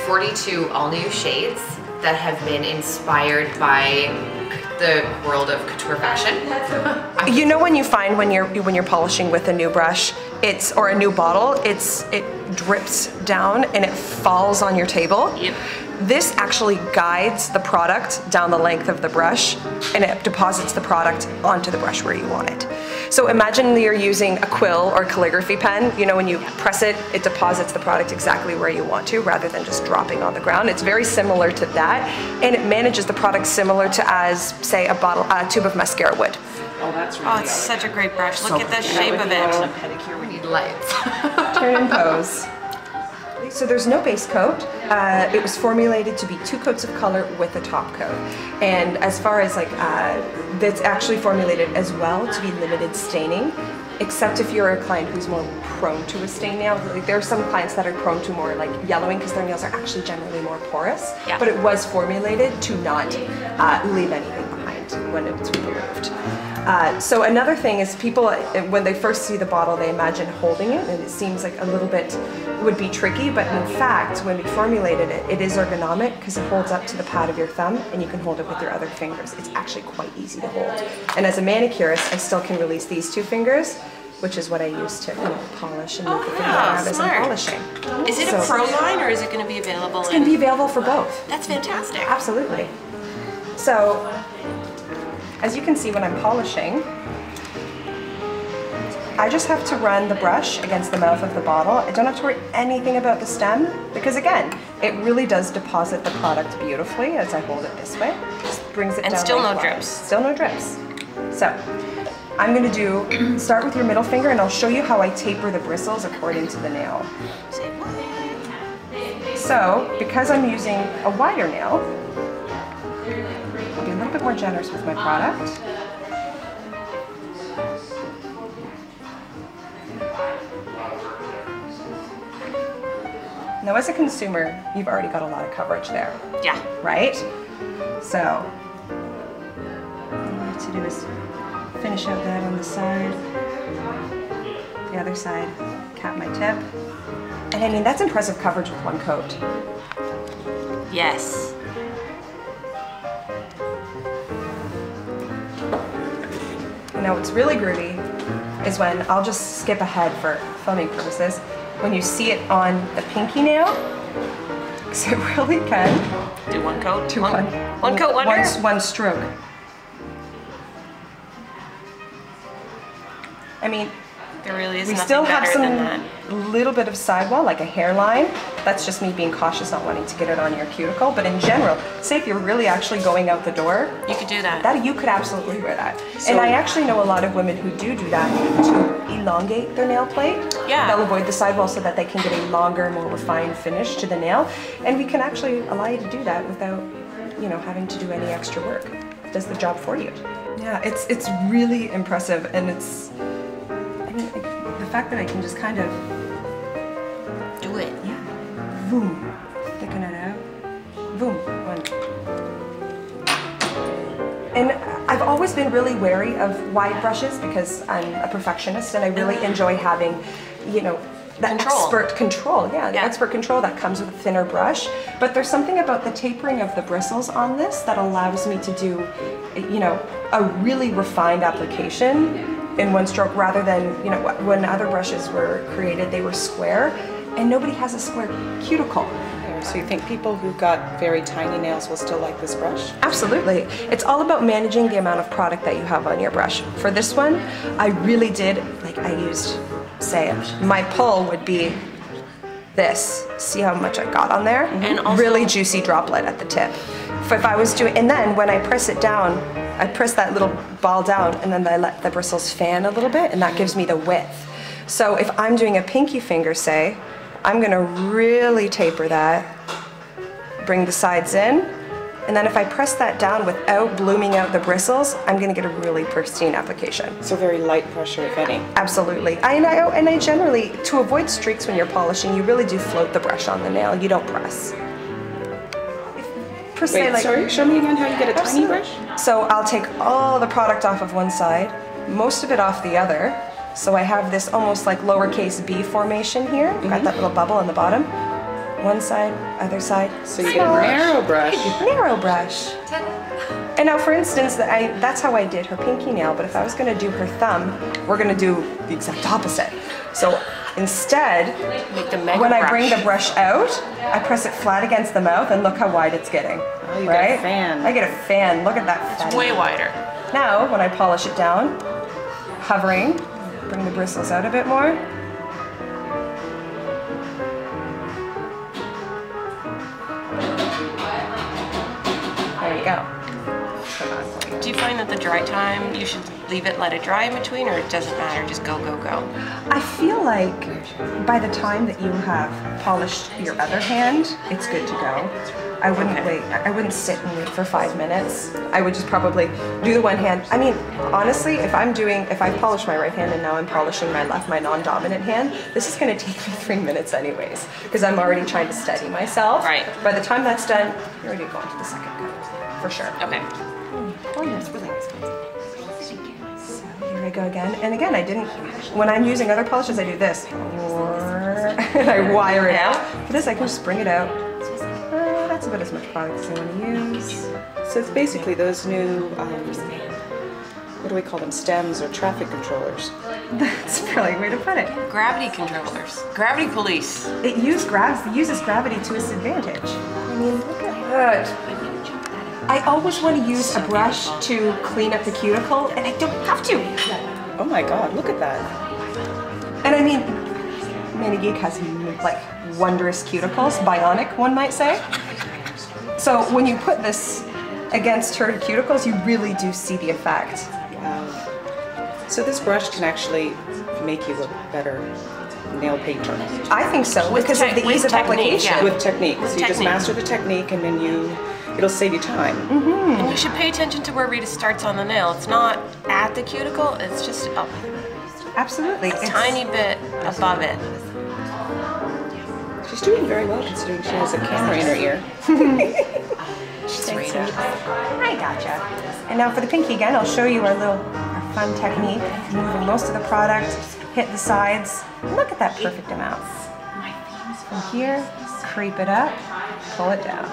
42 all new shades that have been inspired by the world of couture fashion. You know when you find when you're polishing with a new brush, or a new bottle, it drips down and it falls on your table? Yep. This actually guides the product down the length of the brush, and it deposits the product onto the brush where you want it. So imagine you're using a quill or calligraphy pen. You know, when you press it, it deposits the product exactly where you want to, rather than just dropping on the ground. It's very similar to that, and it manages the product similar to as, say, a tube of mascara would. Oh, that's really it's such a great brush. Look at the shape of it. On a pedicure, we need Lights. Turn and pose. So there's no base coat. It was formulated to be 2 coats of color with a top coat. And as far as like, that's actually formulated as well to be limited staining, except if you're a client who's more prone to a stain nail. Like, there are some clients that are prone to more like yellowing because their nails are actually generally more porous. Yeah. But it was formulated to not leave anything behind when it's removed. So another thing is people, when they first see the bottle, they imagine holding it, and it seems like a little bit would be tricky, but in fact, when we formulated it, it is ergonomic because it holds up to the pad of your thumb, and you can hold it with your other fingers. It's actually quite easy to hold. And as a manicurist, I still can release these 2 fingers, which is what I use to polish and move the finger around as I'm polishing. Is it a pro line, or is it going to be available? It's going to be available for both. That's fantastic. Absolutely. So, as you can see when I'm polishing, I just have to run the brush against the mouth of the bottle. I don't have to worry anything about the stem, because again, it really does deposit the product beautifully as I hold it this way. Just brings it down. And still no lengthwise. drips. Still no drips. So, I'm going to start with your middle finger, and I'll show you how I taper the bristles according to the nail. So, because I'm using a wider nail, I'll be a little bit more generous with my product. Now, as a consumer, you've already got a lot of coverage there. Yeah. Right? So, all I have to do is finish out that on the side, the other side, cap my tip. And I mean, that's impressive coverage with 1 coat. Yes. Now what's really groovy is when, I'll just skip ahead for filming purposes, when you see it on the pinky nail, because it really can. Do 1 coat? Do one coat, one stroke. I mean, there really is we nothing still have better some than that. little bit of sidewall, like a hairline. That's just me being cautious, not wanting to get it on your cuticle. But in general, say if you're really actually going out the door, You could do that. you could absolutely wear that. And I actually know a lot of women who do that to elongate their nail plate. Yeah. They'll avoid the sidewall so that they can get a longer, more refined finish to the nail. And we can actually allow you to do that without, you know, having to do any extra work. It does the job for you. Yeah, it's really impressive, and it's, I mean, the fact that I can just kind of Do it. yeah, boom, thicken it out, boom, 1. And I've always been really wary of wide brushes because I'm a perfectionist, and I really enjoy having, you know, that expert control. Yeah, the expert control that comes with a thinner brush. But there's something about the tapering of the bristles on this that allows me to do, you know, a really refined application in 1 stroke, rather than, you know, when other brushes were created, they were square, and nobody has a square cuticle. So you think people who've got very tiny nails will still like this brush? Absolutely. It's all about managing the amount of product that you have on your brush. For this one, I really did, like I used, say, my pull would be this. See how much I got on there? And also, really juicy droplet at the tip. If I was doing, and then when I press it down, I press that little ball down, and then I let the bristles fan a little bit, and that gives me the width. So if I'm doing a pinky finger, say, I'm gonna really taper that, bring the sides in, and then if I press that down without blooming out the bristles, I'm gonna get a really pristine application. So very light pressure, if any. Absolutely. And I generally, to avoid streaks when you're polishing, you really do float the brush on the nail. You don't press. Wait, sorry, show me again how you get a tiny brush? So I'll take all the product off of one side, most of it off the other. So I have this almost like lowercase b formation here. Got that little bubble on the bottom. One side, other side. So you get a narrow brush. Narrow brush. And now, for instance, that's how I did her pinky nail, but if I was going to do her thumb, we're going to do the exact opposite. So instead, Make the mega when I brush. bring the brush out, I press it flat against the mouth, and look how wide it's getting. Oh, you right? get a fan. I get a fan. Look at that. It's way wider. Now, when I polish it down, hovering, bring the bristles out a bit more. There you go. Do you find that the dry time, you should leave it, let it dry in between, or it doesn't matter, just go, go, go? I feel like by the time that you have polished your other hand, it's good to go. I wouldn't wait. I wouldn't sit and wait for 5 minutes. I would just probably do the one hand. I mean, honestly, if I polish my right hand and now I'm polishing my left, my non-dominant hand, this is going to take me 3 minutes anyways, because I'm already trying to steady myself. Right. By the time that's done, you're already going to the second coat, for sure. Okay. Oh, that's really nice. So here I go again. And again, when I'm using other polishes, I do this. And I wire it out. For this, I can just bring it out. That's about as much product as I want to use. So it's basically those new, what do we call them, stems or traffic controllers. That's probably a way to put it. Gravity controllers. Gravity police. It uses gravity to its advantage. I mean, look at that. I always want to use a brush to clean up the cuticle, and I don't have to. Oh my God, look at that. And I mean, Mini-Geek has like wondrous cuticles, bionic, one might say. So when you put this against her cuticles, you really do see the effect. Wow. So this brush can actually make you a better nail painter. I think so, because of the ease of application. yeah. With technique. With So you just technique. master the technique and then it'll save you time. And you should pay attention to where Rita starts on the nail. It's not at the cuticle, it's just a Absolutely. tiny bit above it. She's doing very well considering she has a camera in her ear. Thanks, Rita. I gotcha. And now for the pinky again, I'll show you our fun technique. Moving most of the product, hit the sides. Look at that perfect amount. From here, creep it up, pull it down.